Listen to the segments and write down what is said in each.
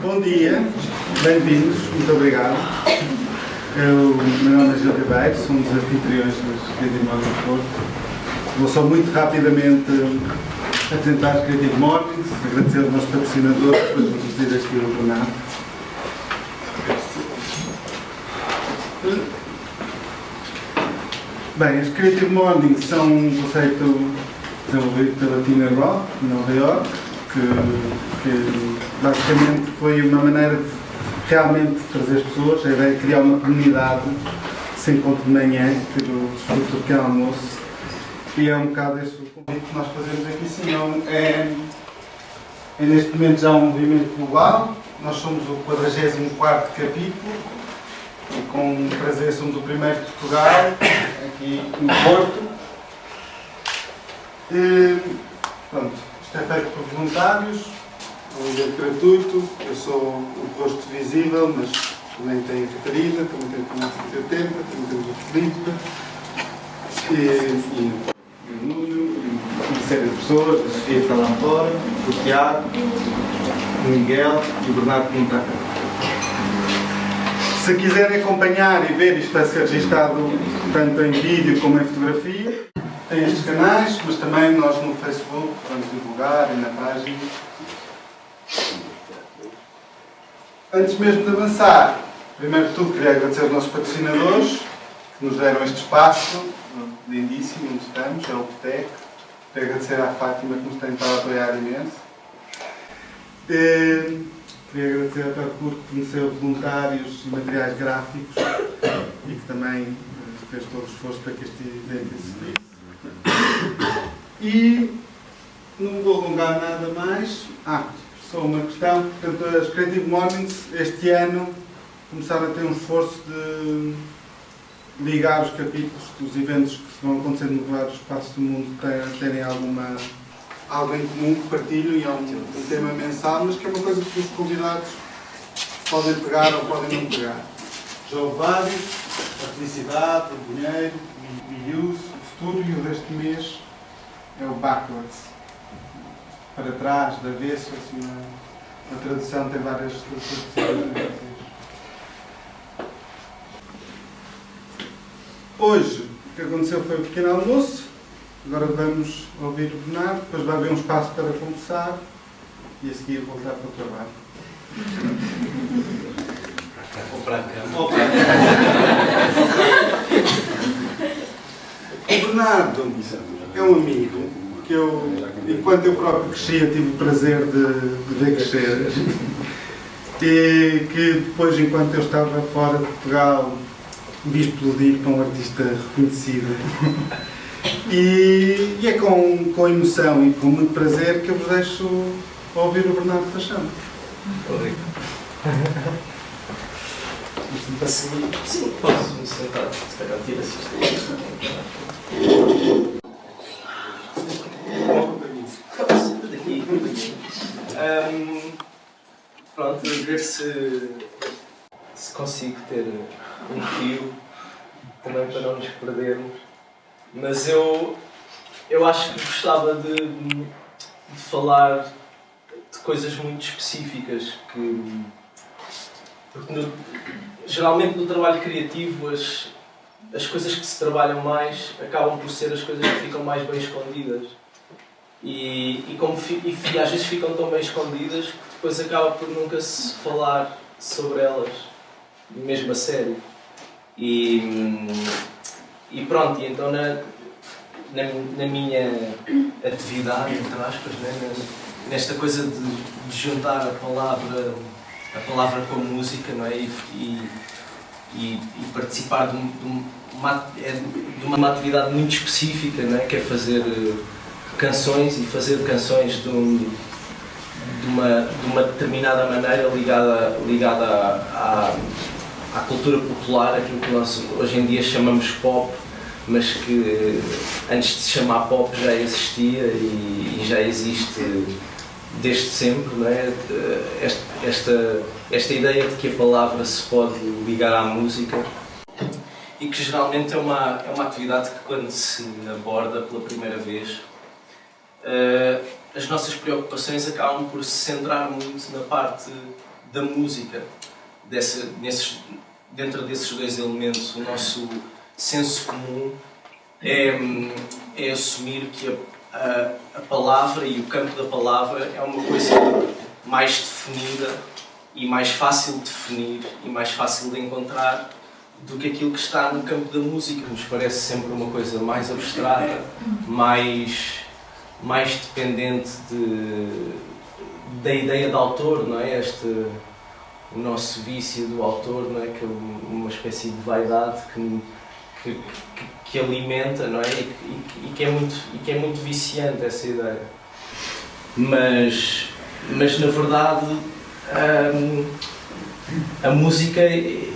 Bom dia, bem-vindos, muito obrigado. Meu nome é Gil Ribeiro, sou um dos anfitriões dos Creative Mornings Porto. Vou só muito rapidamente apresentar os Creative Mornings, agradecer aos nossos patrocinadores, depois vou introduzir aqui o Renato. Bem, os Creative Mornings são um conceito desenvolvido pela Tina Rock, de Nova York, que basicamente foi uma maneira de realmente trazer as pessoas, a ideia de criar uma comunidade sem encontro de manhã, pelo fruto do pequeno almoço, e é um bocado esse o convite que nós fazemos aqui, senão é neste momento já um movimento global. Nós somos o 44º capítulo e com prazer somos o primeiro de Portugal, aqui no Porto. Pronto, isto é feito por voluntários, é um evento gratuito. Eu sou o rosto visível, mas também tem a Catarina, também tem o Tomás 180, também temos o Filipe e o Nuno, e uma série de pessoas, a Sofia está lá fora, o Tiago, o Miguel e o Bernardo que não está cá. Se quiserem acompanhar e ver, isto vai ser registado tanto em vídeo como em fotografia. Tem estes canais, mas também nós no Facebook vamos divulgar e na página. Antes mesmo de avançar, primeiro de tudo queria agradecer aos nossos patrocinadores que nos deram este espaço lindíssimo onde estamos, é o Botec. Queria agradecer à Fátima que nos tem estado a apoiar imenso. Queria agradecer ao Percurso que forneceu voluntários e materiais gráficos e que também fez todo o esforço para que este evento existisse. E não vou alongar nada mais. Só uma questão. Portanto, as Creative Mornings este ano começaram a ter um esforço de ligar os capítulos dos eventos que vão acontecendo nos vários espaços do mundo, terem algo em comum que partilham, e é um tema mensal, mas que é uma coisa que os convidados podem pegar ou podem não pegar. Já houve vários: a felicidade, o dinheiro, o reuse, o futuro, e o deste mês é o backwards, para trás, da avesso, assim, a tradução tem várias traduções. Hoje, o que aconteceu foi o pequeno almoço. Agora vamos ouvir o Bernardo, depois vai haver um espaço para conversar e a seguir voltar para o trabalho. Ou para a cama. O Bernardo é um amigo que enquanto eu próprio crescia, tive o prazer de ver crescer. E que depois, enquanto eu estava fora de Portugal, vi explodir para um artista reconhecido. E é com emoção e com muito prazer que eu vos deixo ouvir o Bernardo Paixão. Sim, posso me sentar. Se calhar tira-se isto. Pronto, a ver se consigo ter um fio também para não nos perdermos. Mas eu acho que gostava de falar de coisas muito específicas porque geralmente no trabalho criativo as coisas que se trabalham mais acabam por ser as coisas que ficam mais bem escondidas e às vezes ficam tão bem escondidas que depois acaba por nunca se falar sobre elas, mesmo a sério. E pronto, e então na minha atividade, entre aspas, né, nesta coisa de juntar a palavra com a música, não é? E participar de uma atividade muito específica, não é? Que é fazer canções e fazer canções de uma determinada maneira ligada à cultura popular, aquilo que nós hoje em dia chamamos pop, mas que antes de se chamar pop já existia e já existe desde sempre, não é? Esta ideia de que a palavra se pode ligar à música e que geralmente é uma atividade que, quando se aborda pela primeira vez, as nossas preocupações acabam por se centrar muito na parte da música, dentro desses dois elementos. O nosso senso comum é assumir que a palavra e o campo da palavra é uma coisa mais definida e mais fácil de definir e mais fácil de encontrar do que aquilo que está no campo da música. Nos parece sempre uma coisa mais abstrata, mais dependente da ideia de autor, não é? O nosso vício do autor, não é? Que é uma espécie de vaidade que alimenta, não é? E que é muito viciante essa ideia. Mas na verdade a música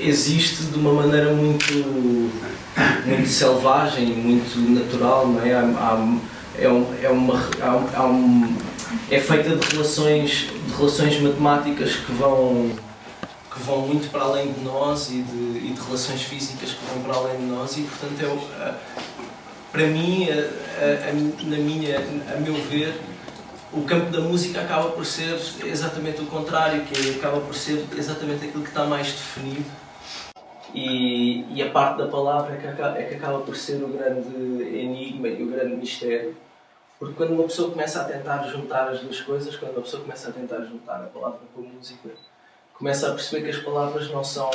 existe de uma maneira muito selvagem, muito natural, não é? É feita de relações matemáticas que vão muito para além de nós e de relações físicas que vão para além de nós, e portanto para mim, a meu ver, o campo da música acaba por ser exatamente o contrário, que acaba por ser exatamente aquilo que está mais definido, e a parte da palavra é que acaba por ser o grande enigma e o grande mistério. Porque quando uma pessoa começa a tentar juntar as duas coisas, quando uma pessoa começa a tentar juntar a palavra com a música, começa a perceber que as palavras não são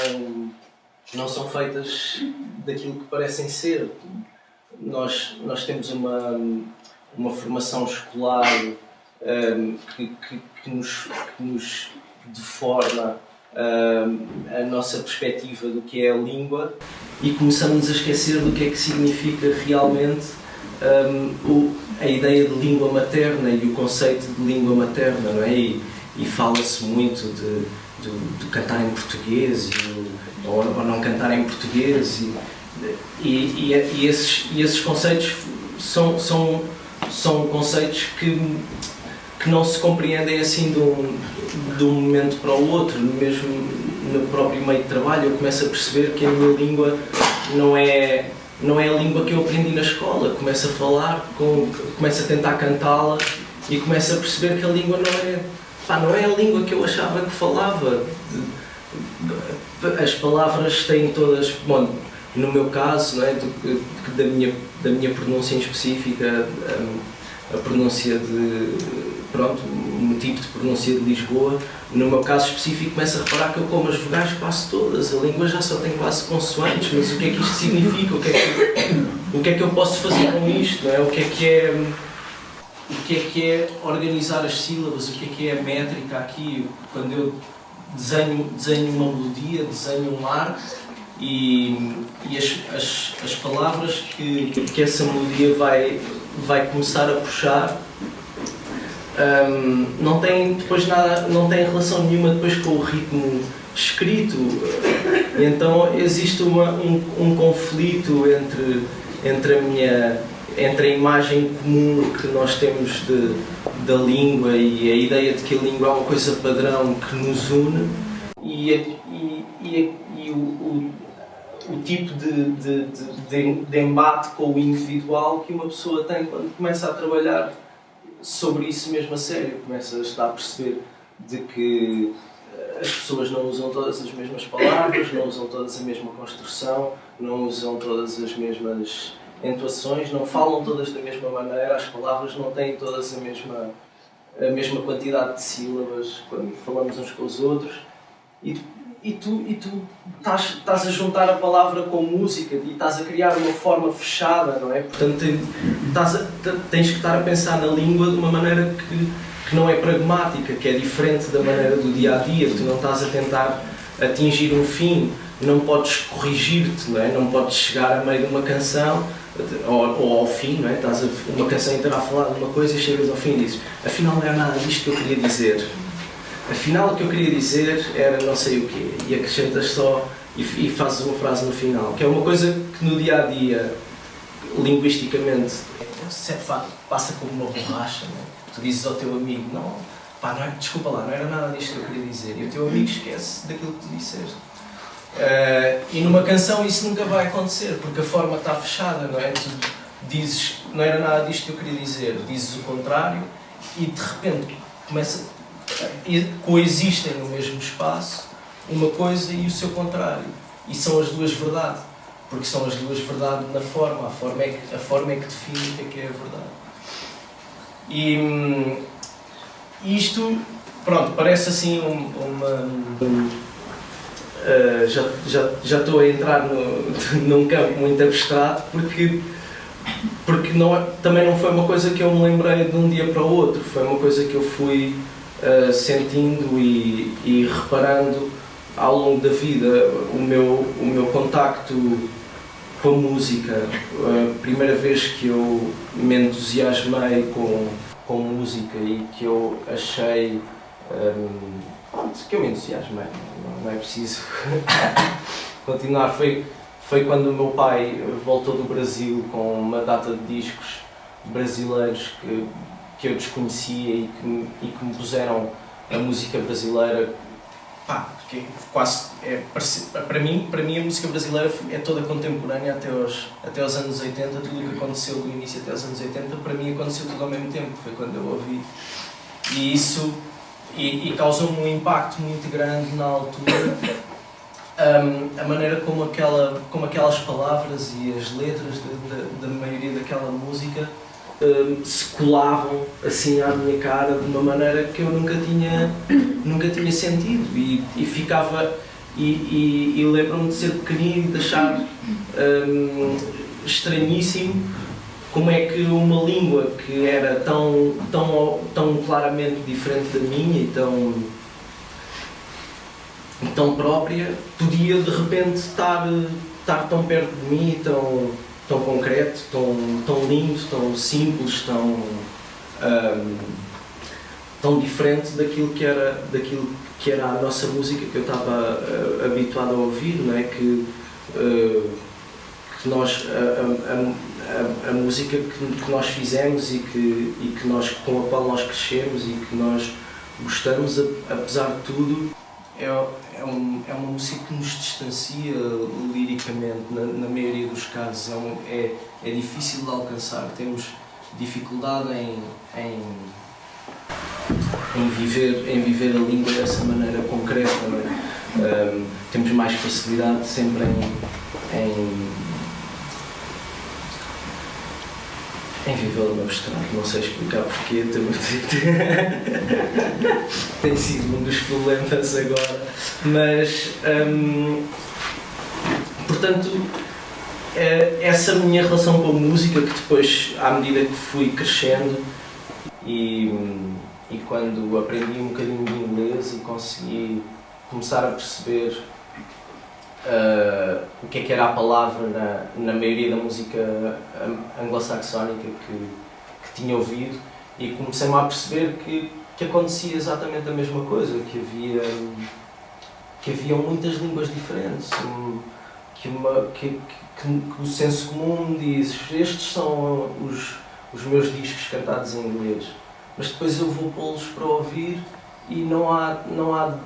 feitas daquilo que parecem ser. Nós temos uma formação escolar que nos deforma a nossa perspectiva do que é a língua, e começamos a esquecer do que é que significa realmente a ideia de língua materna e o conceito de língua materna, não é? E fala-se muito de cantar em português ou não cantar em português, e esses conceitos são conceitos que não se compreendem assim de um momento para o outro. Mesmo no próprio meio de trabalho eu começo a perceber que a minha língua não é a língua que eu aprendi na escola. Começo a falar, começo a tentar cantá-la e começo a perceber que a língua não é a língua que eu achava que falava. As palavras têm todas, bom, no meu caso, não é, da minha pronúncia em específica, a pronúncia um tipo de pronúncia de Lisboa, no meu caso específico, começo a reparar que eu como as vogais quase todas. A língua já só tem quase consoantes, mas o que é que isto significa? O que é que eu posso fazer com isto? Não é? O que é organizar as sílabas? O que é a métrica aqui? Quando eu desenho uma melodia, desenho um arco, e as palavras que essa melodia vai começar a puxar não tem depois nada, não tem relação nenhuma depois com o ritmo escrito. Então existe um conflito entre a imagem comum que nós temos da língua e a ideia de que a língua é uma coisa padrão que nos une, e o tipo de embate com o individual que uma pessoa tem quando começa a trabalhar sobre isso mesmo a sério. Começa a estar a perceber de que as pessoas não usam todas as mesmas palavras, não usam todas a mesma construção, não usam todas as mesmas entoações, não falam todas da mesma maneira, as palavras não têm todas a mesma quantidade de sílabas quando falamos uns com os outros, e tu estás a juntar a palavra com música e estás a criar uma forma fechada, não é? Portanto, tens que estar a pensar na língua de uma maneira que não é pragmática, que é diferente da maneira do dia-a-dia. Tu não estás a tentar atingir um fim, não podes corrigir-te, não é? Não podes chegar a meio de uma canção ou ao fim, não é? Estás uma canção inteira a falar de uma coisa e chegas ao fim e dizes: afinal não era nada disto que eu queria dizer. Afinal o que eu queria dizer era não sei o quê. E acrescentas só e fazes uma frase no final, que é uma coisa que no dia a dia, linguisticamente, passa como uma borracha, não é? Tu dizes ao teu amigo: não, pá, não é, desculpa lá, não era nada disto que eu queria dizer. E o teu amigo esquece daquilo que tu disseste. E numa canção isso nunca vai acontecer, porque a forma está fechada, não é? Tu dizes: não era nada disto que eu queria dizer, dizes o contrário e de repente coexistem no mesmo espaço uma coisa e o seu contrário, e são as duas verdade, porque são as duas verdade na forma, a forma é que define o que é a verdade. E isto, pronto, parece assim já estou a entrar num campo muito abstrato, porque também não foi uma coisa que eu me lembrei de um dia para o outro, foi uma coisa que eu fui sentindo e reparando ao longo da vida. O meu contacto com a música, a primeira vez que eu me entusiasmei com música e que eu achei que eu me entusiasmei, não é preciso continuar, foi quando o meu pai voltou do Brasil com uma data de discos brasileiros que eu desconhecia e que me puseram a música brasileira. Pá, que quase para mim a música brasileira é toda contemporânea até aos anos 80, tudo o que aconteceu do início até aos anos 80, para mim aconteceu tudo ao mesmo tempo, foi quando eu ouvi. E isso causou-me um impacto muito grande na altura, a maneira como aquelas palavras e as letras da maioria daquela música se colavam assim à minha cara de uma maneira que eu nunca tinha sentido, e ficava e lembro-me de ser pequenino e de achar estranhíssimo como é que uma língua que era tão claramente diferente da minha e tão própria podia de repente estar tão perto de mim, tão concreto, tão lindo, tão simples, tão diferente daquilo que era a nossa música que eu estava habituado a ouvir, não é? Que nós, a música que nós fizemos e com a qual nós crescemos e que nós gostamos, apesar de tudo, é uma música que nos distancia liricamente, na maioria dos casos. É difícil de alcançar, temos dificuldade em viver a língua dessa maneira concreta, não é? Temos mais facilidade sempre em vivê-la no abstrato, não sei explicar porquê, tem sido um dos problemas agora, mas portanto essa minha relação com a música, que depois, à medida que fui crescendo e quando aprendi um bocadinho de inglês e consegui começar a perceber o que era a palavra na maioria da música anglo-saxónica que tinha ouvido, e comecei-me a perceber que acontecia exatamente a mesma coisa, que haviam muitas línguas diferentes, que o senso comum diz: estes são os meus discos cantados em inglês, mas depois eu vou pô-los para ouvir e não há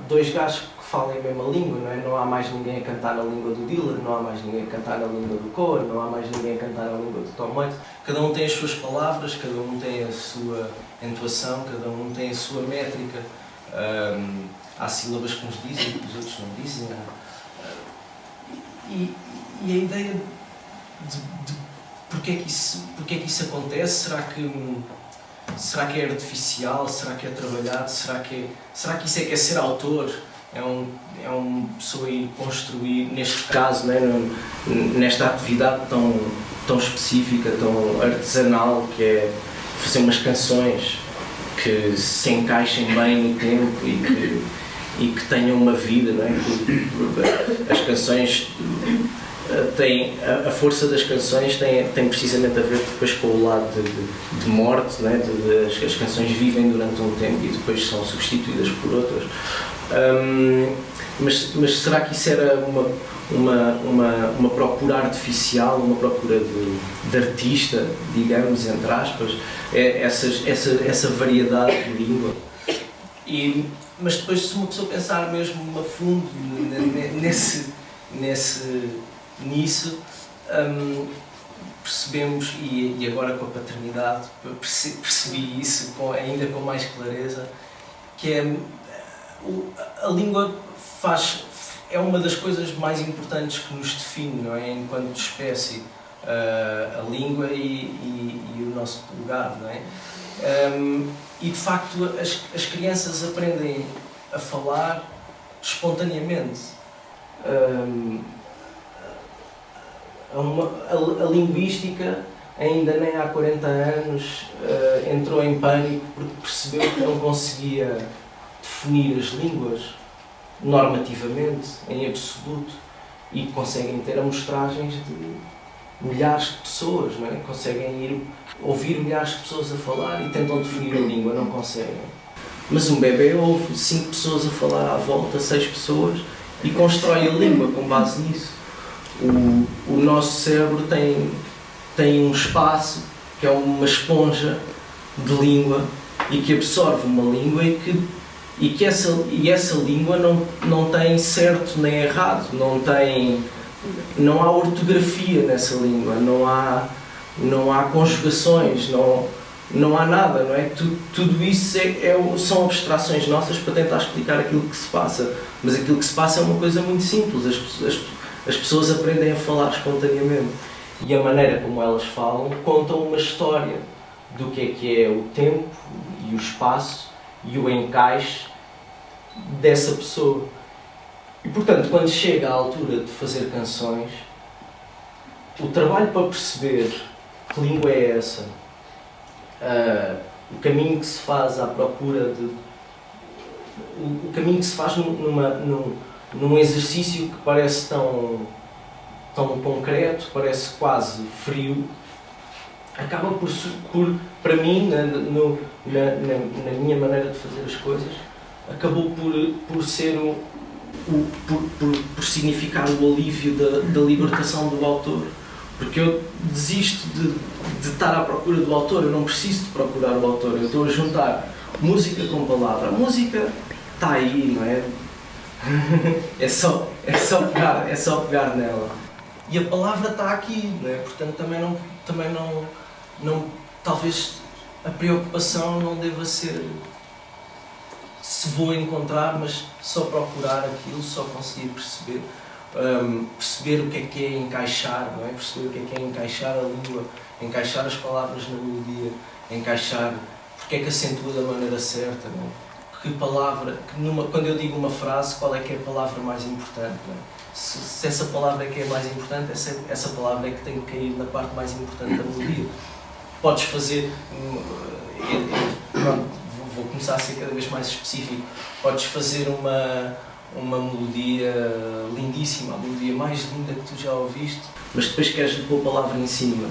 dois gajos que falem a mesma língua, não é? Não há mais ninguém a cantar na língua do Dylan, não há mais ninguém a cantar na língua do Cohen, não há mais ninguém a cantar na língua do Tom Waits. Cada um tem as suas palavras, cada um tem a sua entoação, cada um tem a sua métrica. Há sílabas que uns dizem, que os outros não dizem. E a ideia de porque é que isso acontece? Será que é artificial? Será que é trabalhado? Será que isso é que é ser autor? É uma pessoa ir construir, neste caso, né, nesta atividade tão específica, tão artesanal, que é fazer umas canções que se encaixem bem no tempo e que tenham uma vida, não é? As canções a força das canções tem precisamente a ver depois com o lado de morte, né? As canções vivem durante um tempo e depois são substituídas por outras. Mas será que isso era uma procura artificial, uma procura de artista, digamos, entre aspas, essa variedade de língua? Mas depois, se uma pessoa pensar mesmo a fundo nisso, percebemos, e agora com a paternidade percebi isso ainda com mais clareza, que a língua é uma das coisas mais importantes que nos define, não é? Enquanto espécie, a língua e o nosso lugar, não é? E de facto as crianças aprendem a falar espontaneamente. A linguística ainda nem há 40 anos entrou em pânico porque percebeu que não conseguia definir as línguas normativamente, em absoluto, e conseguem ter amostragens de milhares de pessoas, não é? Conseguem ouvir milhares de pessoas a falar e tentam definir a língua, não conseguem. Mas um bebê ouve 5 pessoas a falar à volta, 6 pessoas, e constrói a língua com base nisso. O nosso cérebro tem um espaço que é uma esponja de língua e que absorve uma língua e essa língua não tem certo nem errado, não há ortografia nessa língua, não há conjugações, não há nada, não é? Tudo isso são abstrações nossas para tentar explicar aquilo que se passa, mas aquilo que se passa é uma coisa muito simples. As pessoas aprendem a falar espontaneamente e a maneira como elas falam contam uma história do que é o tempo e o espaço e o encaixe dessa pessoa. E portanto, quando chega à altura de fazer canções, o trabalho para perceber que língua é essa, o caminho que se faz à procura o caminho que se faz num exercício que parece tão concreto, parece quase frio, acaba por para mim, na minha maneira de fazer as coisas, acabou por ser por significar o alívio da libertação do autor, porque eu desisto de estar à procura do autor, eu não preciso de procurar o autor, eu estou a juntar música com palavra. A música está aí, não é? É só pegar nela. E a palavra está aqui, não é? Portanto, também não, talvez a preocupação não deva ser se vou encontrar, mas só procurar aquilo, só conseguir perceber o que é encaixar, não é? Perceber o que é encaixar a língua, encaixar as palavras na melodia, encaixar porque é que acentua da maneira certa, não é? Que palavra, quando eu digo uma frase, qual é que é a palavra mais importante, não é? Se essa palavra é que é mais importante, essa palavra é que tem que cair na parte mais importante da melodia. Podes fazer, vou começar a ser cada vez mais específico, podes fazer uma melodia lindíssima, a melodia mais linda que tu já ouviste, mas depois queres pôr palavras em cima.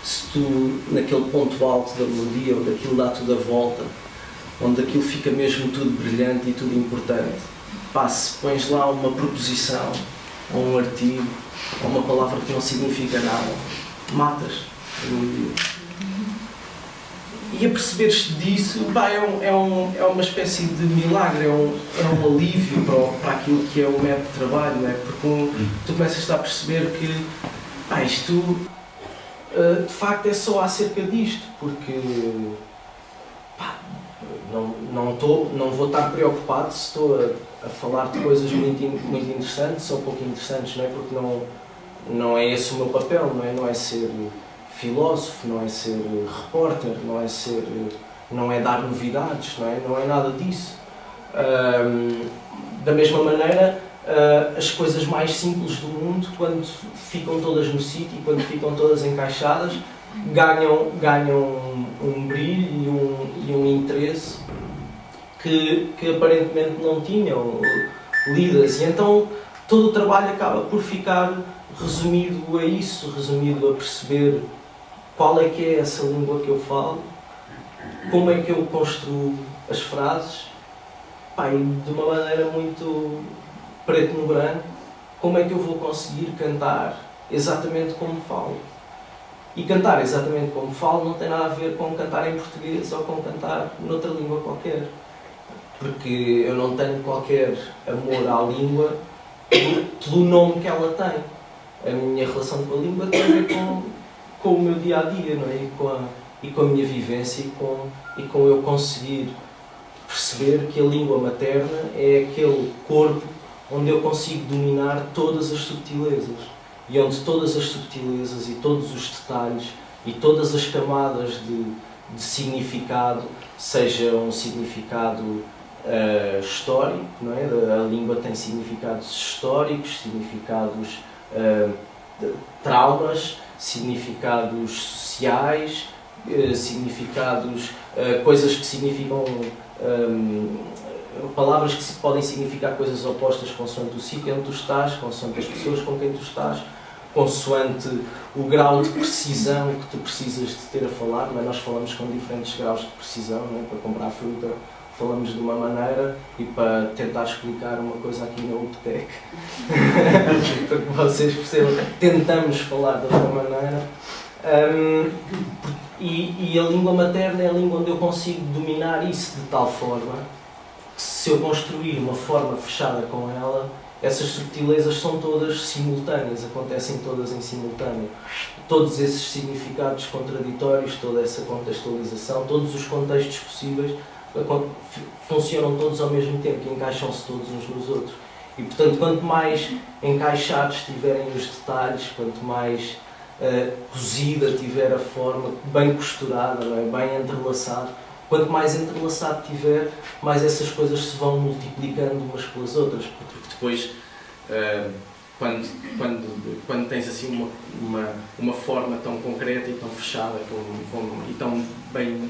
Se tu, naquele ponto alto da melodia, onde aquilo dá tudo a volta, onde aquilo fica mesmo tudo brilhante e tudo importante, se pões lá uma proposição, ou um artigo, ou uma palavra que não significa nada, matas a melodia. E a perceberes-te disso, é uma espécie de milagre, é um alívio para aquilo que é o método de trabalho, não é? Porque tu começas a perceber que isto de facto é só acerca disto, porque não vou estar preocupado se estou a falar de coisas muito interessantes ou pouco interessantes, não é? Porque não é esse o meu papel, não é ser filósofo, não é ser repórter, não é dar novidades, não é nada disso. Da mesma maneira, as coisas mais simples do mundo, quando ficam todas no sítio, quando ficam todas encaixadas, ganham um brilho e um interesse que aparentemente não tinham lidas. E então todo o trabalho acaba por ficar resumido a isso, resumido a perceber qual é que é essa língua que eu falo, como é que eu construo as frases, pá, e de uma maneira muito preto no branco, como é que eu vou conseguir cantar exatamente como falo. E cantar exatamente como falo não tem nada a ver com cantar em português ou com cantar noutra língua qualquer. Porque eu não tenho qualquer amor à língua pelo nome que ela tem. A minha relação com a língua tem a ver com o meu dia-a-dia, não é? E com a minha vivência e com eu conseguir perceber que a língua materna é aquele corpo onde eu consigo dominar todas as subtilezas. E onde todas as subtilezas e todos os detalhes e todas as camadas de significado, seja um significado histórico, não é? A língua tem significados históricos, significados traumas, significados sociais, significados, coisas que significam, palavras que podem significar coisas opostas consoante o sítio onde tu estás, consoante as pessoas com quem tu estás, consoante o grau de precisão que tu precisas de ter a falar, mas nós falamos com diferentes graus de precisão, não é? Para comprar fruta falamos de uma maneira e para tentar explicar uma coisa aqui na UPTEC, para que vocês percebam, tentamos falar de outra maneira. E a língua materna é a língua onde eu consigo dominar isso de tal forma que, se eu construir uma forma fechada com ela, essas subtilezas são todas simultâneas, acontecem todas em simultâneo. Todos esses significados contraditórios, toda essa contextualização, todos os contextos possíveis funcionam todos ao mesmo tempo e encaixam-se todos uns nos outros. E, portanto, quanto mais encaixados estiverem os detalhes, quanto mais cozida tiver a forma, bem costurada, não é? Bem entrelaçado, quanto mais entrelaçado tiver, mais essas coisas se vão multiplicando umas pelas outras. Porque depois, quando tens assim uma forma tão concreta e tão fechada e tão bem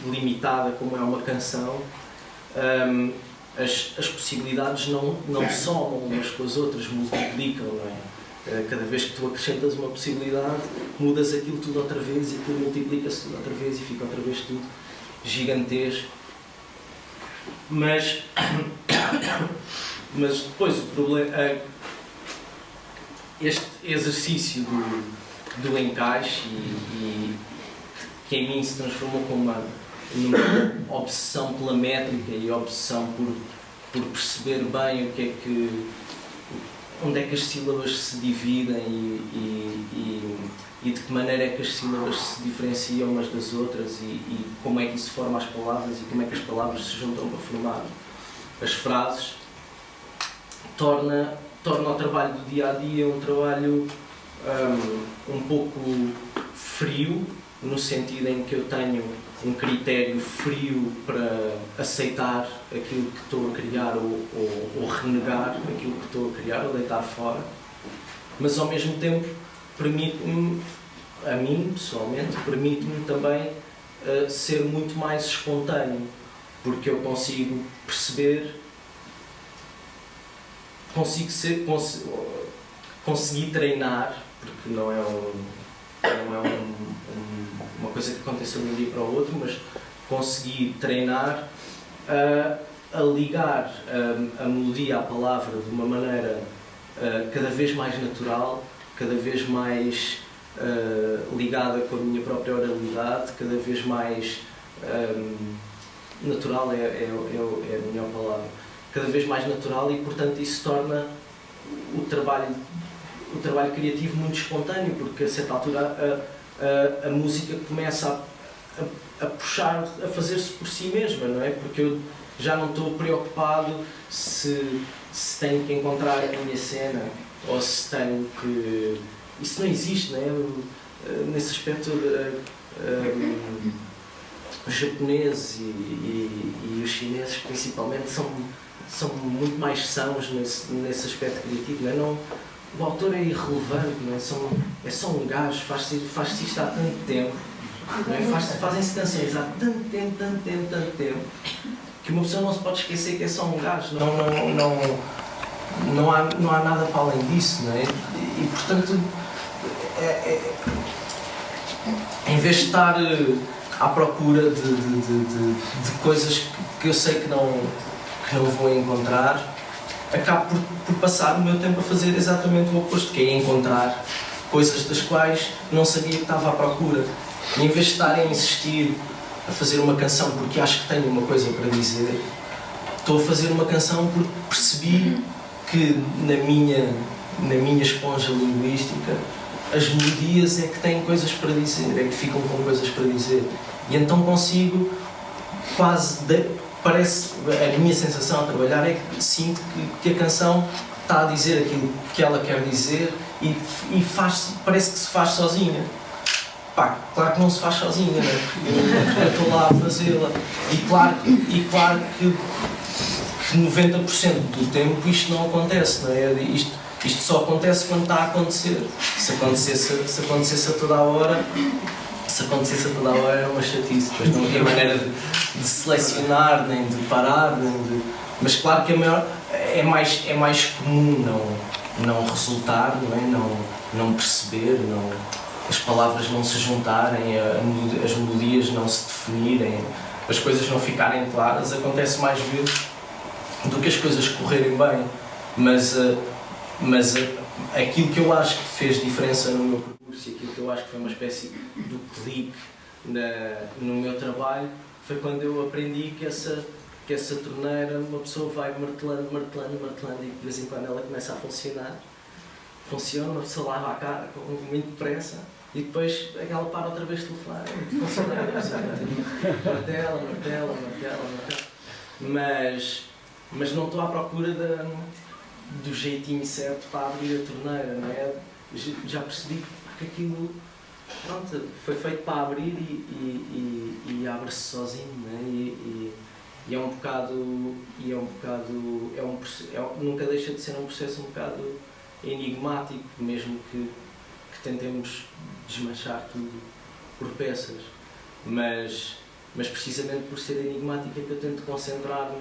delimitada como é uma canção, as possibilidades não somam umas com as outras, multiplicam, não é? Cada vez que tu acrescentas uma possibilidade, mudas aquilo tudo outra vez e aquilo multiplica-se tudo outra vez e fica outra vez tudo gigantesco. Mas depois o problema é este exercício do encaixe e que em mim se transformou numa obsessão pela métrica e obsessão por perceber bem o que é que, onde é que as sílabas se dividem e de que maneira é que as sílabas se diferenciam umas das outras e como é que isso forma as palavras e como é que as palavras se juntam para formar as frases, torna o trabalho do dia-a-dia um trabalho um pouco frio, no sentido em que eu tenho um critério frio para aceitar aquilo que estou a criar ou renegar aquilo que estou a criar ou deitar fora, mas ao mesmo tempo permite-me, a mim pessoalmente, permite-me também ser muito mais espontâneo, porque eu consigo perceber, consegui treinar, porque não é uma coisa que aconteceu de um dia para o outro, mas consegui treinar a ligar a melodia à palavra de uma maneira cada vez mais natural, cada vez mais ligada com a minha própria oralidade, cada vez mais natural é a melhor palavra, cada vez mais natural, e portanto isso torna o trabalho criativo muito espontâneo, porque a certa altura a música começa a puxar, a fazer-se por si mesma, não é? Porque eu já não estou preocupado se tenho que encontrar a minha cena ou se tenho que... Isso não existe, não é? Nesse aspecto, os japoneses e os chineses principalmente são muito mais sãos nesse aspecto criativo, não é? Não, o autor é irrelevante, não é? É só um gajo, faz-se isto há tanto tempo, não é? Fazem-se canções há tanto tempo, que uma pessoa não se pode esquecer que é só um gajo. não há nada para além disso, não é? E portanto, em vez de estar à procura de coisas que eu sei que não vou encontrar, acabo por passar o meu tempo a fazer exatamente o oposto, que é encontrar coisas das quais não sabia que estava à procura. E em vez de estar a insistir a fazer uma canção porque acho que tenho uma coisa para dizer, estou a fazer uma canção porque percebi que na minha esponja linguística as melodias é que têm coisas para dizer, é que ficam com coisas para dizer. E então consigo parece, a minha sensação a trabalhar é que sinto que a canção está a dizer aquilo que ela quer dizer e parece que se faz sozinha. Pá, claro que não se faz sozinha, né? Porque eu estou lá a fazê-la. E claro que 90% do tempo isto não acontece, não é? Isto só acontece quando está a acontecer. Se acontecesse a toda a hora, era uma chatice. Depois não havia maneira de selecionar, nem de parar, mas claro que é mais comum não resultar, não é? Não perceber, as palavras não se juntarem, as melodias não se definirem, as coisas não ficarem claras. Acontece mais vezes do que as coisas correrem bem, mas aquilo que eu acho que fez diferença no meu percurso e aquilo que eu acho que foi uma espécie de clique no meu trabalho foi quando eu aprendi que essa torneira uma pessoa vai martelando e de vez em quando ela começa a funcionar. Funciona, uma pessoa lava a cara com muito depressa e depois ela para outra vez de telefonar. Funciona, martela. Mas não estou à procura do jeitinho certo para abrir a torneira, não é? Já percebi que aquilo, pronto, foi feito para abrir e abre-se sozinho, não é? E é um bocado, nunca deixa de ser um processo um bocado enigmático, mesmo que tentemos desmanchar tudo por peças, mas precisamente por ser enigmático é que eu tento concentrar-me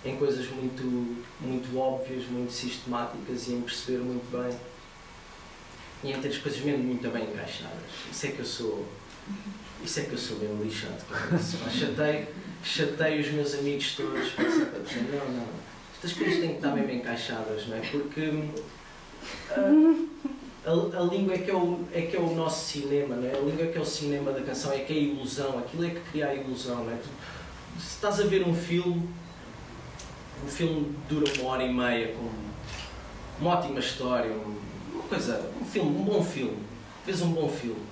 em coisas muito óbvias, muito sistemáticas e em perceber muito bem e em ter as coisas mesmo muito bem encaixadas. Isso é que eu sou bem lixado com isso. Chatei os meus amigos todos para dizer não, estas coisas têm que estar bem encaixadas, não é? Porque a língua é que é o nosso cinema, não é? A língua é que é o cinema da canção, é que é a ilusão, aquilo é que cria a ilusão, não é? Se estás a ver um filme dura 1h30 com uma ótima história, um bom filme, vês um bom filme.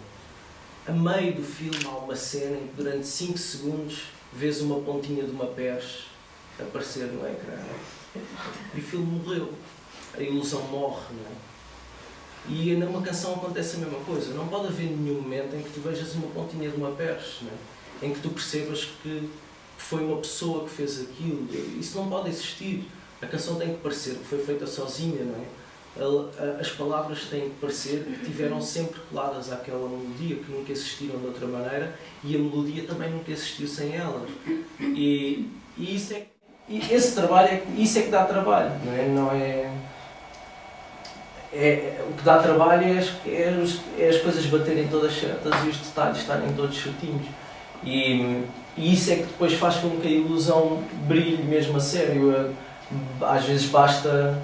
A meio do filme há uma cena em que durante 5 segundos vês uma pontinha de uma perche aparecer no ecrã. E o filme morreu, a ilusão morre, não é? E numa canção acontece a mesma coisa, não pode haver nenhum momento em que tu vejas uma pontinha de uma perche, não é? Em que tu percebas que foi uma pessoa que fez aquilo. Isso não pode existir. A canção tem que parecer que foi feita sozinha, não é? As palavras têm que parecer que tiveram sempre coladas àquela melodia, que nunca existiram de outra maneira, e a melodia também nunca existiu sem elas. E esse trabalho, isso é que dá trabalho, não é? O que dá trabalho é as coisas baterem todas certas e os detalhes estarem todos certinhos. E isso é que depois faz com que a ilusão brilhe mesmo a sério. Às vezes basta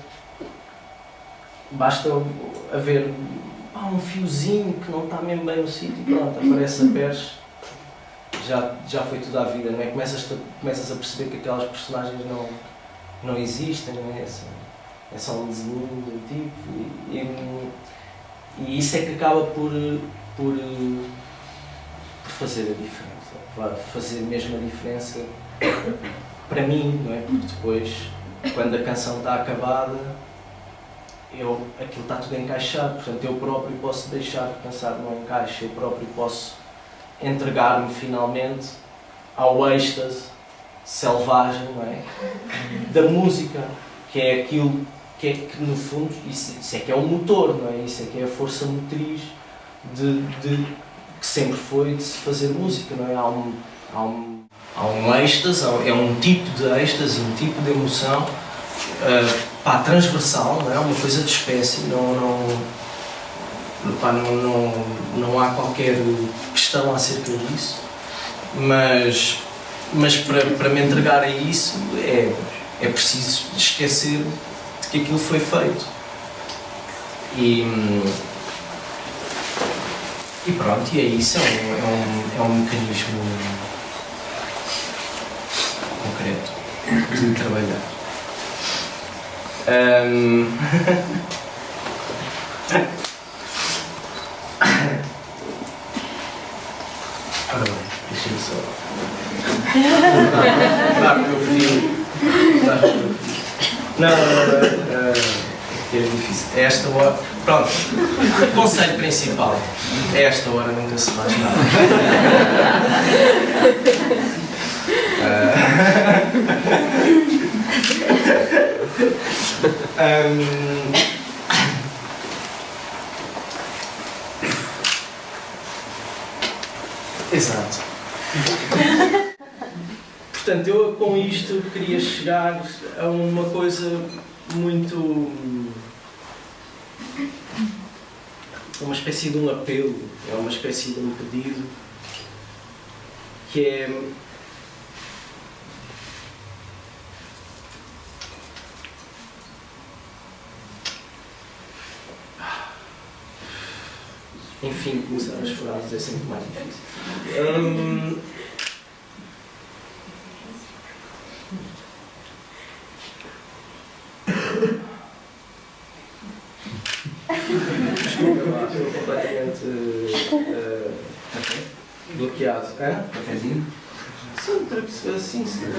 haver um fiozinho que não está mesmo bem no sítio e pronto, aparece a perche, já foi tudo à vida, não é? Começas a perceber que aquelas personagens não existem, não é? É só um desenho do tipo e isso é que acaba por fazer a diferença, fazer mesmo a diferença para mim, não é? Porque depois, quando a canção está acabada, aquilo está tudo encaixado, portanto eu próprio posso deixar de pensar no encaixe, eu próprio posso entregar-me finalmente ao êxtase selvagem, não é? Da música, que é aquilo que no fundo, isso é que é o motor, não é? Isso é que é a força motriz que sempre foi de se fazer música, não é? Há um êxtase, é um tipo de êxtase, um tipo de emoção transversal, não é? Uma coisa de espécie, não há qualquer questão acerca disso, mas para me entregar a isso é preciso esquecer de que aquilo foi feito. E pronto, e é isso, é um mecanismo concreto de trabalhar. Ora bem, deixa-me só dar o meu filho. Não, é difícil. É esta hora. Pronto. Conselho principal. É esta hora nunca se faz nada. Exato. Portanto, eu com isto queria chegar a uma coisa muito... uma espécie de um apelo, é uma espécie de um pedido, que é... Enfim, começar as frases é sempre mais difícil. Estou completamente bloqueado. Cafézinho? Sim, sim.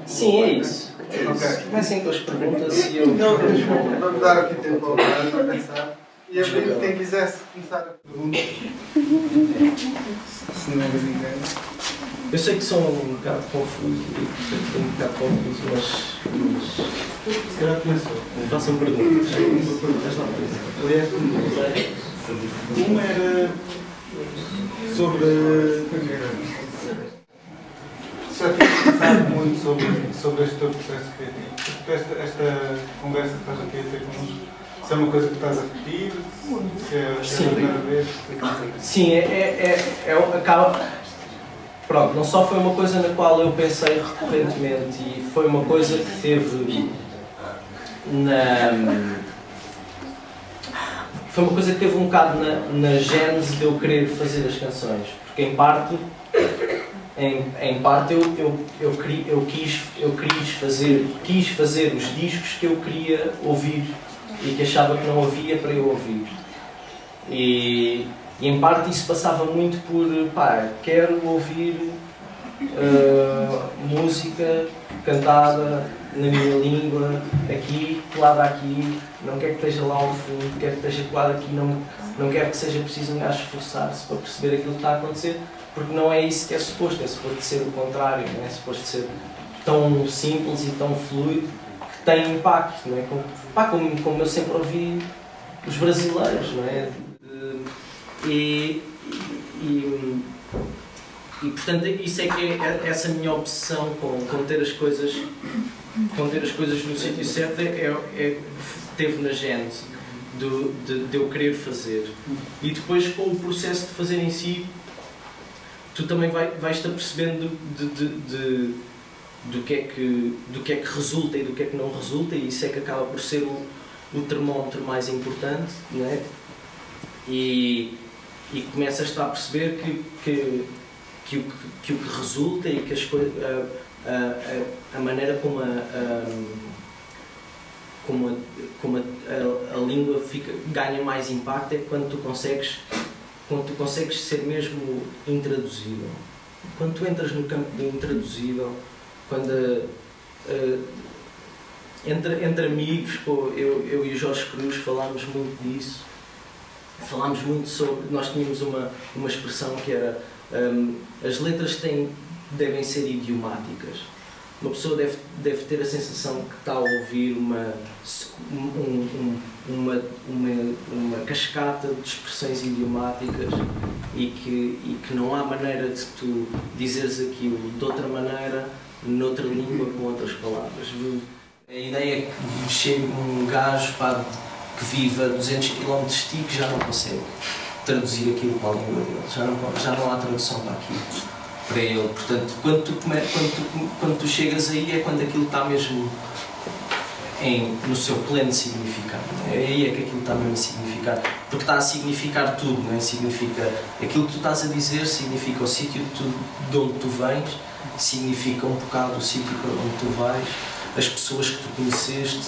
Sim, é isso. Comecem com as perguntas e eu... Não, vamos dar aqui tempo ao Brian para pensar. E abrir quem quisesse começar a pergunta. Se não houver ninguém. Eu sei que sou um bocado confuso, mas Se calhar começou. façam perguntas. Aliás, uma era sobre. Já tinha pensado muito sobre este teu processo criativo. Porque esta conversa que estás aqui a ter connosco, se é uma coisa que estás a repetir, se é a primeira vez. Sim, acaba. Pronto, não só foi uma coisa na qual eu pensei recorrentemente e foi uma coisa que teve foi uma coisa que teve um bocado na gênese de eu querer fazer as canções, porque em parte eu quis fazer os discos que eu queria ouvir e que achava que não havia para eu ouvir. E em parte isso passava muito por, quero ouvir música cantada na minha língua, aqui, colada aqui, não quero que esteja lá ao fundo, quero que esteja colada aqui, não quero que seja preciso um gajo esforçar-se para perceber aquilo que está a acontecer, porque não é isso que é suposto ser o contrário, não é suposto ser tão simples e tão fluido que tem impacto, não é? Como eu sempre ouvi os brasileiros, não é? E portanto isso é que é essa minha obsessão com ter as coisas no sítio certo teve na gênese de eu querer fazer. E depois com o processo de fazer em si tu também vais-te apercebendo do que é que resulta e do que é que não resulta, e isso é que acaba por ser o termómetro mais importante, não é? E começas a perceber que o que resulta e que as coisas, a maneira como a língua ganha mais impacto é quando tu consegues ser mesmo intraduzível. Quando tu entras no campo do intraduzível, quando entre amigos, eu e o Jorge Cruz falámos muito disso. Falámos muito sobre... Nós tínhamos uma expressão que era as letras devem ser idiomáticas. uma pessoa deve ter a sensação que está a ouvir uma cascata de expressões idiomáticas e que não há maneira de tu dizeres aquilo de outra maneira, noutra língua, com outras palavras. A ideia é que chega um gajo que vive a 200 km de ti que já não consegue traduzir aquilo para a língua dele, já não há tradução para aquilo, para ele. Portanto, quando tu chegas aí é quando aquilo está mesmo no seu pleno significado. É aí é que aquilo está mesmo a significar, porque está a significar tudo, não é? Significa aquilo que tu estás a dizer, significa o sítio de onde tu vens, significa um bocado o sítio para onde tu vais, as pessoas que tu conheceste,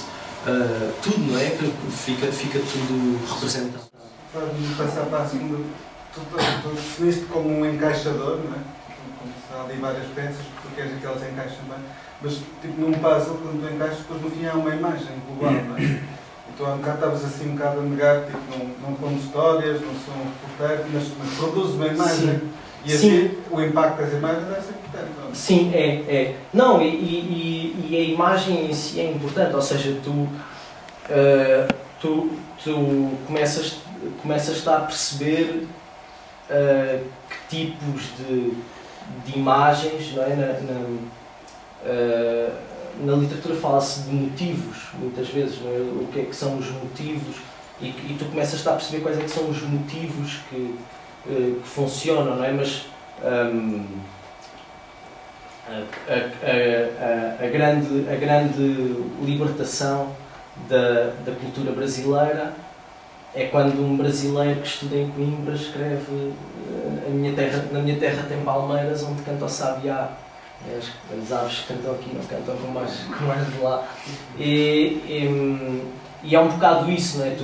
tudo, não é? Que fica tudo representado. Faz-me passar para a segunda. Tu definiste como um encaixador, não é? Como há ali várias peças, tu queres que elas encaixem bem, mas tipo num puzzle, quando tu encaixas, depois no fim há uma imagem global, não é? E tu há um bocado estavas assim um bocado a negar, tipo, não conto histórias, não sou um reporteiro, mas produzo uma imagem. Sim. E assim o impacto das imagens deve ser importante, não é? Sim, é. Não, e a imagem em si é importante, ou seja, tu começas a perceber que tipos de imagens, não é? Na literatura fala-se de motivos, muitas vezes, não é? O que é que são os motivos, e tu começas a perceber quais é que são os motivos que funcionam, não é? Mas a grande libertação da cultura brasileira é quando um brasileiro que estuda em Coimbra escreve na minha terra tem palmeiras onde canta o sabiá. As aves que cantam aqui não cantam como as de lá. E é um bocado isso, não é?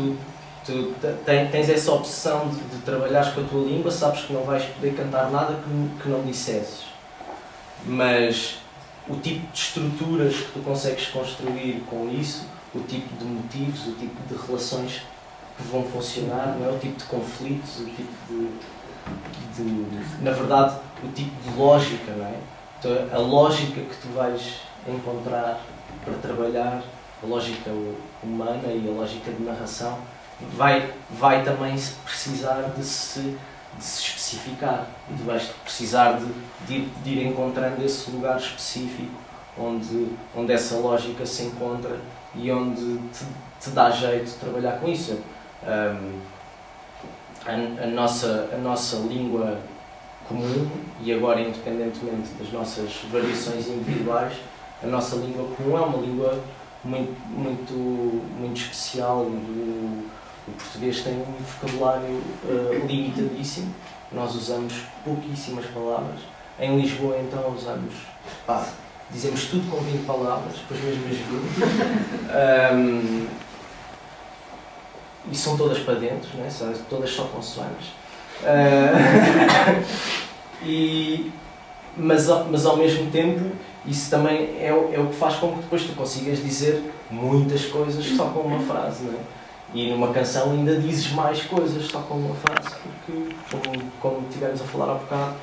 Tu tens essa obsessão de trabalhares com a tua língua, sabes que não vais poder cantar nada que não dissesses. Mas o tipo de estruturas que tu consegues construir com isso, o tipo de motivos, o tipo de relações que vão funcionar, não é? O tipo de conflitos, o tipo na verdade, o tipo de lógica, não é? Então, a lógica que tu vais encontrar para trabalhar, a lógica humana e a lógica de narração, vai também precisar de se especificar. Tu vais precisar de ir encontrando esse lugar específico onde essa lógica se encontra e onde te dá jeito de trabalhar com isso. A nossa língua comum, e agora independentemente das nossas variações individuais, a nossa língua comum é uma língua muito especial. O português tem um vocabulário limitadíssimo, nós usamos pouquíssimas palavras. Em Lisboa então usamos, dizemos tudo com 20 palavras, depois mesmo as 20. E são todas para dentro, não é? São todas só consoantes. Mas ao mesmo tempo, isso também é o que faz com que depois tu consigas dizer muitas coisas só com uma frase, não é? E numa canção ainda dizes mais coisas só com uma frase, porque, como estivemos a falar há bocado,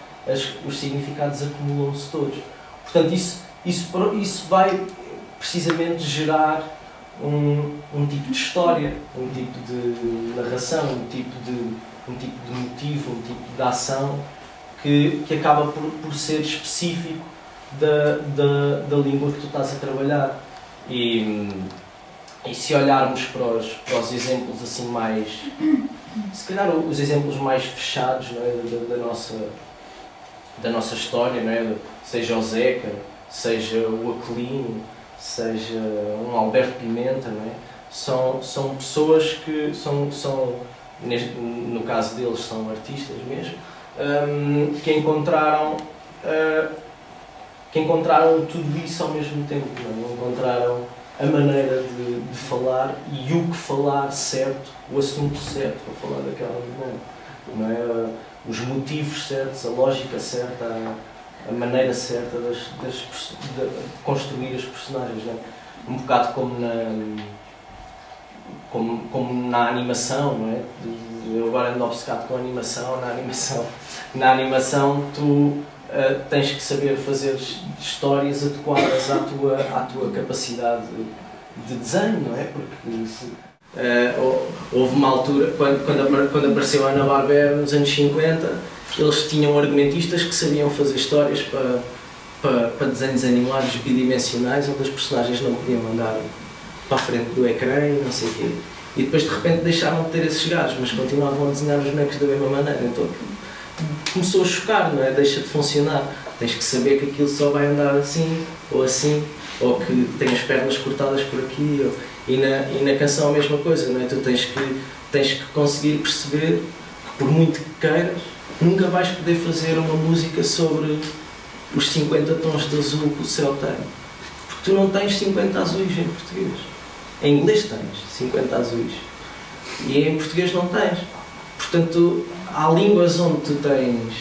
os significados acumulam-se todos. Portanto, isso vai precisamente gerar um tipo de história, um tipo de narração, um tipo de motivo, um tipo de ação que acaba por ser específico da língua que tu estás a trabalhar. E se olharmos para os exemplos assim mais, se calhar os exemplos mais fechados, não é? da nossa história, não é? Seja o Zeca, seja o Aquilino, seja um Alberto Pimenta, não é? São pessoas que no caso deles são artistas mesmo, que encontraram tudo isso ao mesmo tempo, não é? Encontraram a maneira de falar e o que falar certo, o assunto certo para falar daquela maneira, não é? Os motivos certos, a lógica certa, a maneira certa de construir as personagens, não é? Um bocado como na animação, não é? Eu agora ando obcecado com a animação. Na animação tu tens que saber fazer histórias adequadas à tua capacidade de desenho, não é? Porque houve uma altura, quando apareceu a Hanna-Barbera nos anos 50, eles tinham argumentistas que sabiam fazer histórias para desenhos animados bidimensionais, onde as personagens não podiam andar para a frente do ecrã e não sei o quê. E depois de repente deixaram de ter esses gajos, mas continuavam a desenhar os bonecos da mesma maneira. Então começou a chocar, não é? Deixa de funcionar. Tens que saber que aquilo só vai andar assim, ou que tem as pernas cortadas por aqui. E na canção a mesma coisa, não é? Tu tens que conseguir perceber que, por muito que queiras, nunca vais poder fazer uma música sobre os 50 tons de azul que o céu tem. Porque tu não tens 50 azuis em português. Em inglês tens 50 azuis. E em português não tens. Portanto, há línguas onde tu tens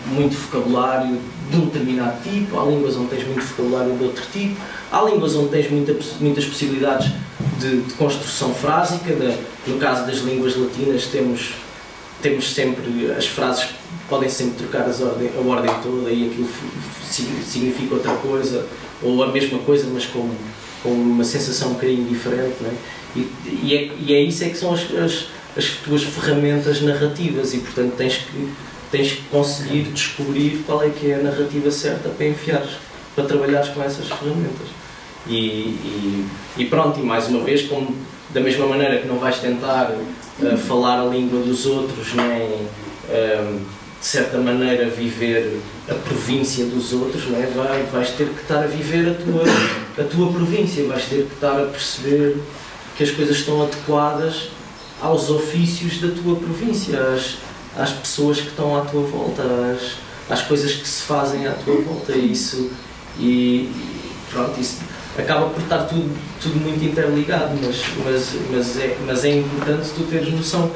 muito vocabulário de um determinado tipo, há línguas onde tens muito vocabulário de outro tipo, há línguas onde tens muitas possibilidades de construção frásica. No caso das línguas latinas temos sempre, as frases podem sempre trocar a ordem toda e aquilo significa outra coisa, ou a mesma coisa, mas com uma sensação um bocadinho diferente, não é? E é isso é que são as tuas ferramentas narrativas e, portanto, tens que conseguir descobrir qual é que é a narrativa certa para enfiares, para trabalhares com essas ferramentas. E pronto, e mais uma vez, como da mesma maneira que não vais tentar falar a língua dos outros, nem de certa maneira viver a província dos outros, não é? Vais ter que estar a viver a tua província, vais ter que estar a perceber que as coisas estão adequadas aos ofícios da tua província, às pessoas que estão à tua volta, às coisas que se fazem à tua volta. Isso acaba por estar tudo muito interligado, mas é importante tu teres noção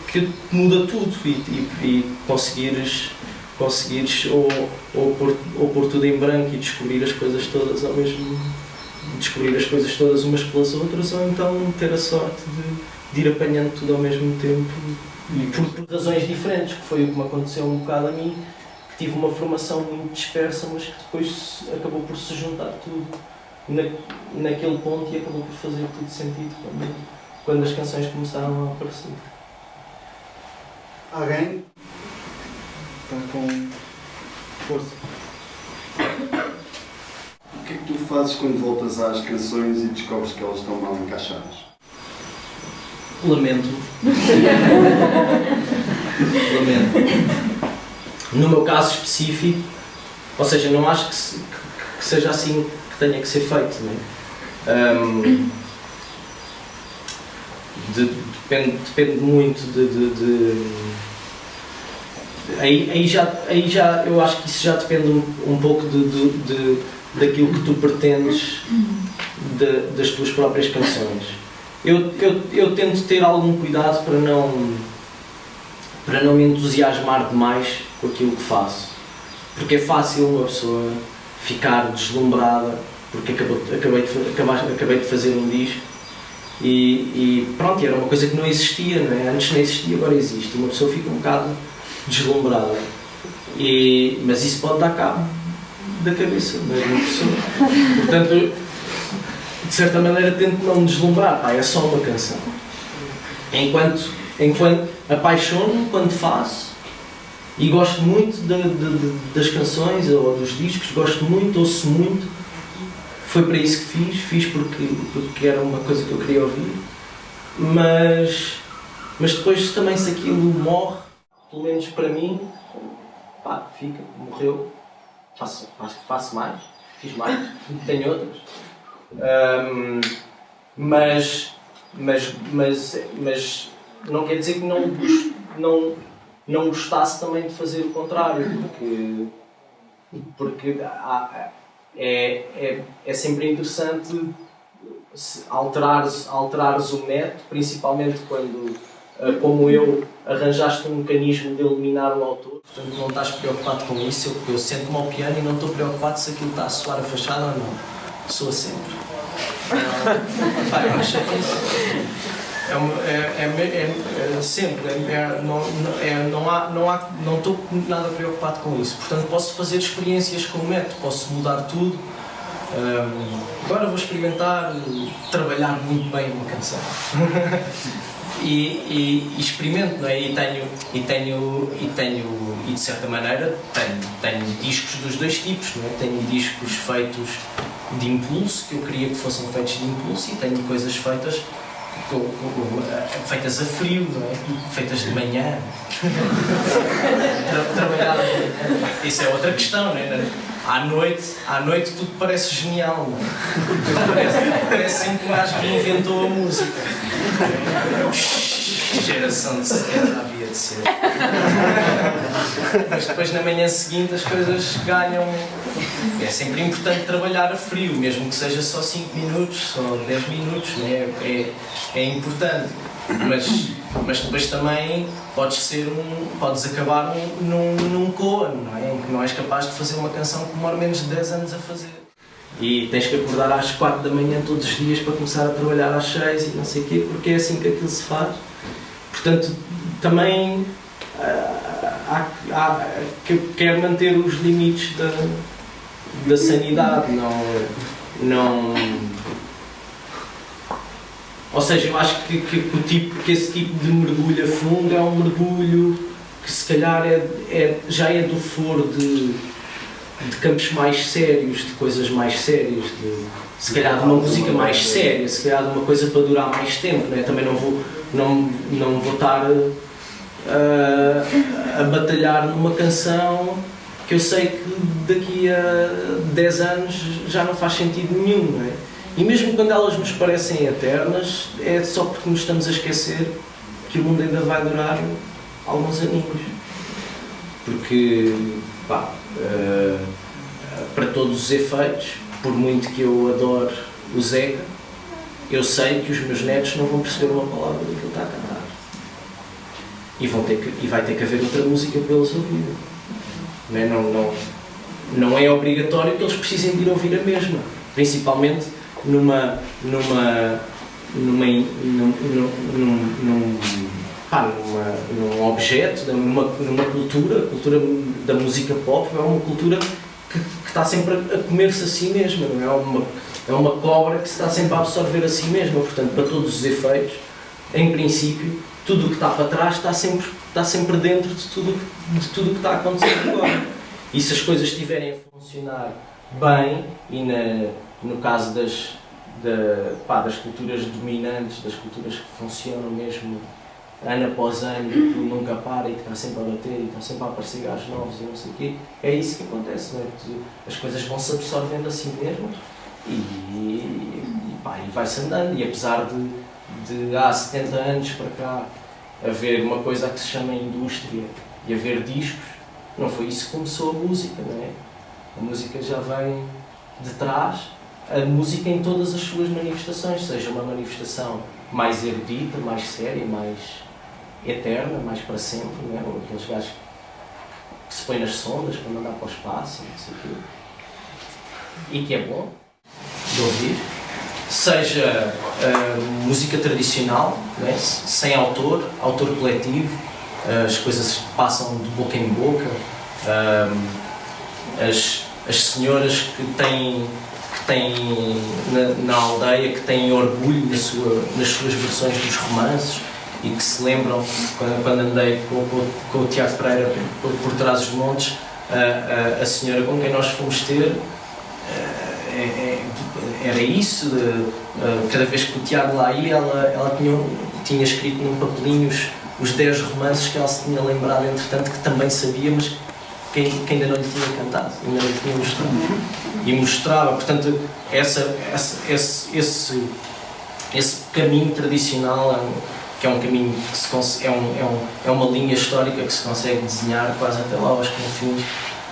que muda tudo e conseguires ou pôr tudo em branco e descobrir as coisas todas descobrir as coisas todas umas pelas outras, ou então ter a sorte de ir apanhando tudo ao mesmo tempo e por razões diferentes, que foi o que me aconteceu um bocado a mim, que tive uma formação muito dispersa, mas que depois acabou por se juntar tudo naquele ponto e acabou por fazer tudo sentido quando as canções começaram a aparecer. Alguém está com força? O que é que tu fazes quando voltas às canções e descobres que elas estão mal encaixadas? Lamento. No meu caso específico, ou seja, não acho que seja assim que tenha que ser feito, não é? Depende muito aí já eu acho que isso já depende um pouco daquilo que tu pretendes das tuas próprias canções. Eu tento ter algum cuidado para não me entusiasmar demais com aquilo que faço, porque é fácil uma pessoa ficar deslumbrada porque acabei de fazer um disco e pronto, era uma coisa que não existia, não é? Antes não existia, agora existe, e uma pessoa fica um bocado deslumbrada, mas isso pode dar cabo da cabeça da pessoa. Portanto, de certa maneira tento não me deslumbrar, é só uma canção. Enquanto apaixono-me quando faço e gosto muito das canções ou dos discos, gosto muito, ouço muito. Foi para isso que fiz porque era uma coisa que eu queria ouvir, mas depois também, se aquilo morre, pelo menos para mim, fica, morreu, faço mais, fiz mais, tenho outras. Mas não quer dizer que não gostasse também de fazer o contrário, porque é sempre interessante alterares o método, principalmente quando, como eu, arranjaste um mecanismo de eliminar o autor. Portanto, não estás preocupado com isso. Eu sento-me ao piano e não estou preocupado se aquilo está a soar a fachada ou não. Soa sempre. Eu acho isso. sempre, não estou nada preocupado com isso, portanto posso fazer experiências com o método, posso mudar tudo. Agora vou experimentar trabalhar muito bem uma canção e experimento, não é? E de certa maneira tenho discos dos dois tipos, não é? Tenho discos feitos de impulso, que eu queria que fossem feitos de impulso, e tenho coisas feitas a frio, não é? Feitas de manhã. Trabalhar de manhã. Isso é outra questão, não é? À noite tudo parece genial, não é? Parece sempre que o gajo que inventou a música. Geração de cedo havia de ser. Mas depois na manhã seguinte as coisas ganham. É sempre importante trabalhar a frio, mesmo que seja só 5 minutos, só 10 minutos, não é? É importante. Mas depois também podes acabar num koan, não é? Em que não és capaz de fazer uma canção que demora menos de 10 anos a fazer. E tens que acordar às 4 da manhã todos os dias para começar a trabalhar às 6 e não sei o quê, porque é assim que aquilo se faz. Portanto, também quero manter os limites da sanidade, ou seja, eu acho que esse tipo de mergulho a fundo é um mergulho que se calhar já é do foro de campos mais sérios, de coisas mais sérias, se calhar de uma música mais séria, se calhar de uma coisa para durar mais tempo, não é? Também não vou estar a batalhar numa canção que eu sei que daqui a 10 anos já não faz sentido nenhum, não é? E mesmo quando elas nos parecem eternas, é só porque nos estamos a esquecer que o mundo ainda vai durar alguns aninhos. Porque, para todos os efeitos, por muito que eu adore o Zeca, eu sei que os meus netos não vão perceber uma palavra do que ele está a cantar. E vai ter que haver outra música para eles ouvirem. Não é obrigatório que eles precisem de ir ouvir a mesma. Principalmente num objeto, numa cultura. A cultura da música pop é uma cultura que está sempre a comer-se a si mesma, não é? É uma cobra que se está sempre a absorver a si mesma. Portanto, para todos os efeitos, em princípio, tudo o que está para trás está sempre dentro de tudo o que está a acontecer agora. E se as coisas estiverem a funcionar bem, e no caso das culturas dominantes, das culturas que funcionam mesmo ano após ano, que nunca para e que está sempre a bater e estão sempre a aparecer gajos novos e não sei o quê, é isso que acontece, não é? As coisas vão se absorvendo a si mesmo e vai-se andando. E apesar de há 70 anos para cá haver uma coisa que se chama indústria e haver discos, não foi isso que começou a música, não é? A música já vem de trás, a música em todas as suas manifestações, seja uma manifestação mais erudita, mais séria, mais eterna, mais para sempre, não é? Ou aqueles gajos que se põem nas sondas para mandar para o espaço, não sei o quê, e que é bom de ouvir, seja música tradicional, não é? Sem autor coletivo, as coisas passam de boca em boca, as senhoras que têm na aldeia, que têm orgulho nas suas versões dos romances e que se lembram, quando andei com o Tiago Pereira por trás dos montes, a senhora com quem nós fomos ter, era isso, cada vez que o Tiago lá ia, ela tinha escrito num papelinho os 10 romances que ela se tinha lembrado, entretanto, que também sabia, mas que ainda não lhe tinha cantado, ainda não lhe tinha mostrado. E mostrava, portanto, esse caminho tradicional que é um caminho que é uma linha histórica que se consegue desenhar quase até lá aos confins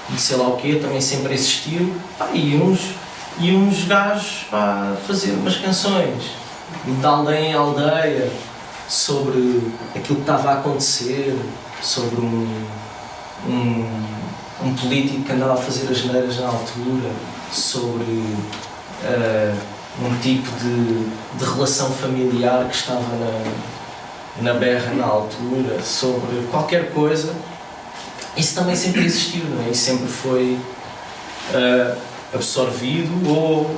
de sei lá o quê, também sempre existiu. E uns gajos a fazer umas canções de aldeia em aldeia sobre aquilo que estava a acontecer, sobre um político que andava a fazer as neiras na altura, sobre um tipo de relação familiar que estava na berra na altura, sobre qualquer coisa. Isso também sempre existiu, não é? E sempre foi absorvido ou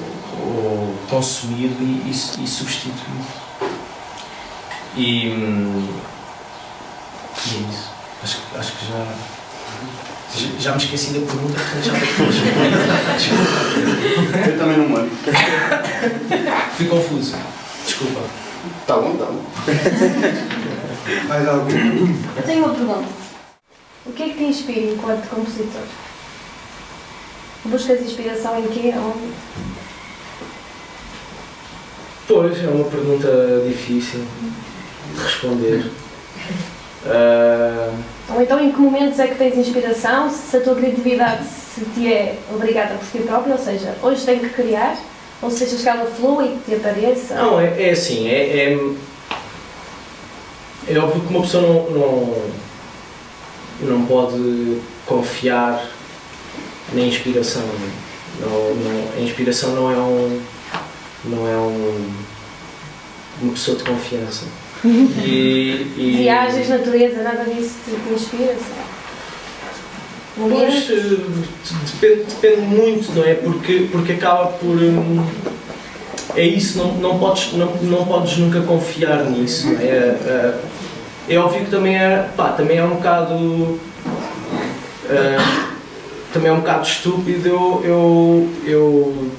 consumido e substituído. E é isso. Acho que já me esqueci da pergunta, portanto já me Eu também não mando. fui confuso. Desculpa. Tá bom. Mais algum? Eu tenho uma pergunta. O que é que te inspira enquanto compositor? Buscas inspiração em quê? Onde? Pois, é uma pergunta difícil de responder. Ou então em que momentos é que tens inspiração? Se a tua criatividade se te é obrigada por ti próprio, ou seja, hoje tenho que criar, ou se achas que ela flui e que te apareça? Não, é assim, é óbvio que uma pessoa não pode confiar na inspiração. A inspiração não é uma pessoa de confiança. Viagens, natureza, nada disso te inspira? Pois, depende muito, não é? Porque acaba por... é isso, não podes nunca confiar nisso. Não é? É óbvio que também é um bocado... também é um bocado estúpido eu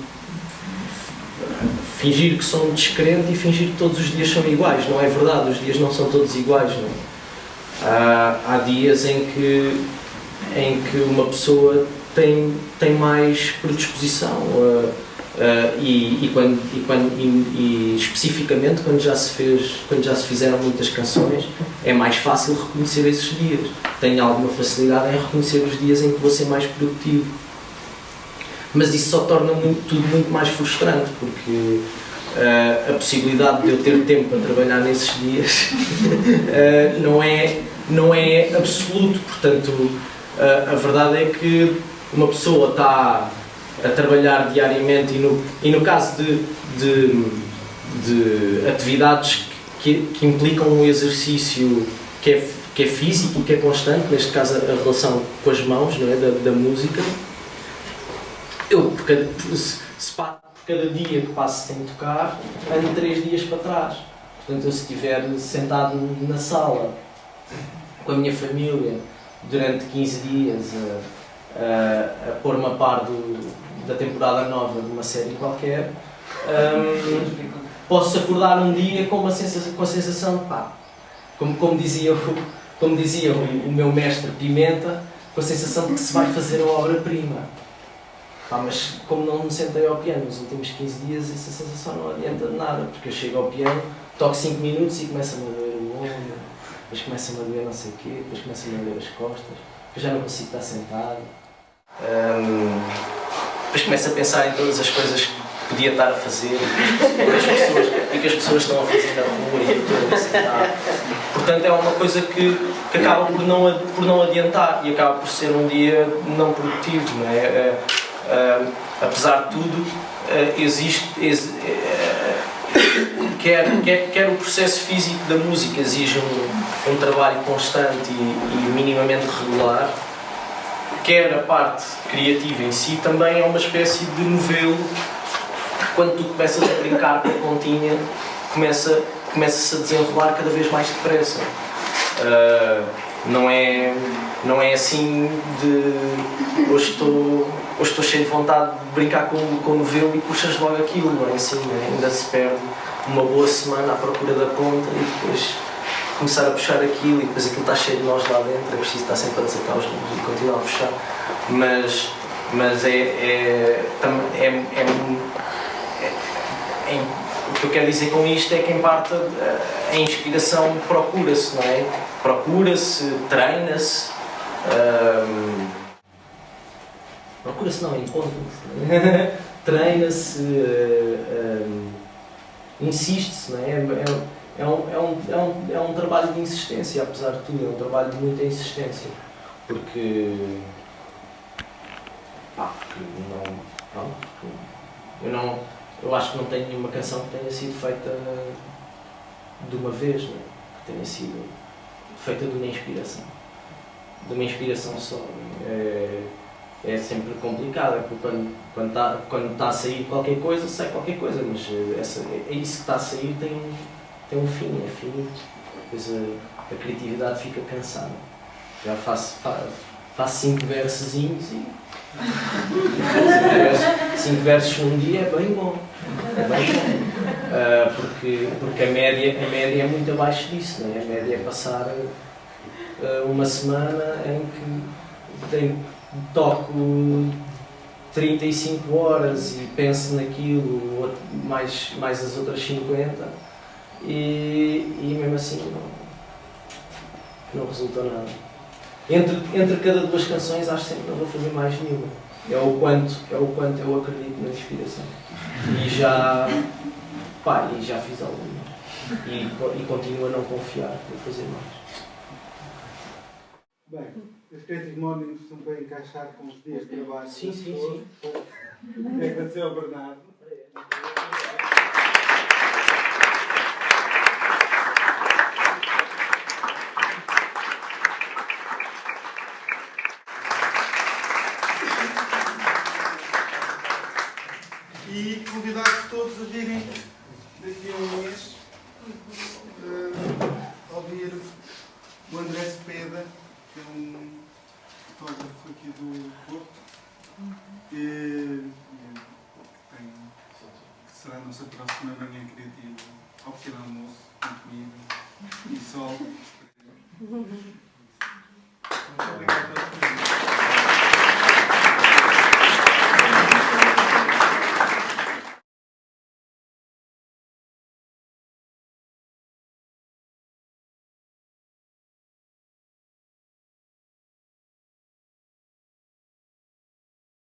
fingir que sou um descrente e fingir que todos os dias são iguais. Não é verdade, os dias não são todos iguais. Não é? Há dias em que uma pessoa tem mais predisposição e especificamente quando já se fizeram muitas canções, é mais fácil reconhecer esses dias. Tenho alguma facilidade em reconhecer os dias em que vou ser mais produtivo. Mas isso só torna tudo muito mais frustrante, porque a possibilidade de eu ter tempo para trabalhar nesses dias não é absoluto. Portanto, a verdade é que uma pessoa está a trabalhar diariamente e no caso de atividades que implicam um exercício que é físico e que é constante, neste caso a relação com as mãos, não é? da música, por cada dia que passo sem tocar, ando 3 dias para trás. Portanto, eu se estiver sentado na sala com a minha família durante 15 dias a pôr-me a par da temporada nova de uma série qualquer, posso acordar um dia com a sensação de como dizia o meu mestre Pimenta, com a sensação de que se vai fazer a obra-prima. Mas como não me sentei ao piano nos últimos 15 dias, essa sensação não adianta de nada, porque eu chego ao piano, toco 5 minutos e começa-me a doer o ombro, depois começa-me a doer não sei o quê, depois começa-me a doer as costas, depois já não consigo estar sentado. Depois começo a pensar em todas as coisas que podia estar a fazer e que as pessoas estão a fazer na rua e eu estou a sentar. Portanto, é uma coisa que acaba por não adiantar e acaba por ser um dia não produtivo, não é? Apesar de tudo, quer o processo físico da música exige um trabalho constante e minimamente regular, quer a parte criativa em si também é uma espécie de novelo. Quando tu começas a brincar com a pontinha, começa-se a desenrolar cada vez mais depressa. Não é assim de hoje estou cheio de vontade de brincar com o novelo e puxas logo aquilo, não é assim, não é? Ainda se perde uma boa semana à procura da ponta e depois começar a puxar aquilo e depois aquilo está cheio de nós lá dentro, é preciso estar sempre a desatar os nós e continuar a puxar. Mas o que eu quero dizer com isto é que em parte a inspiração procura-se, não é? Procura-se, treina-se, procura-se não, encontra-se, treina-se, insiste-se, não é? É um trabalho de insistência, apesar de tudo, é um trabalho de muita insistência, porque eu eu acho que não tenho nenhuma canção que tenha sido feita de uma vez, não é? Que tenha sido feita de uma inspiração. De uma inspiração só. É sempre complicado, porque quando está a sair qualquer coisa, sai qualquer coisa, mas isso que está a sair tem um fim, é finito. Depois a criatividade fica cansada. Já faço 5 versozinhos e 5 versos num dia é bem bom. É bem bom. Porque a média é muito abaixo disso, não é? A média é passar uma semana em que toco 35 horas e penso naquilo, mais as outras 50 e mesmo assim não resulta nada. Entre cada 2 canções acho sempre que não vou fazer mais nenhuma. É o quanto eu acredito na inspiração. E já fiz algumas. E continuo a não confiar que vou fazer mais. Bem, os Creative Mornings estão para encaixar com os dias de trabalho. Sim. Agradecer ao Bernardo. E convidar-vos todos a virem daqui a um mês ouvir o André Cepeda, que é um fotógrafo aqui do Porto, que será a nossa próxima manhã criativa, ao pequeno almoço, com comida e sol. Muito obrigado a todos.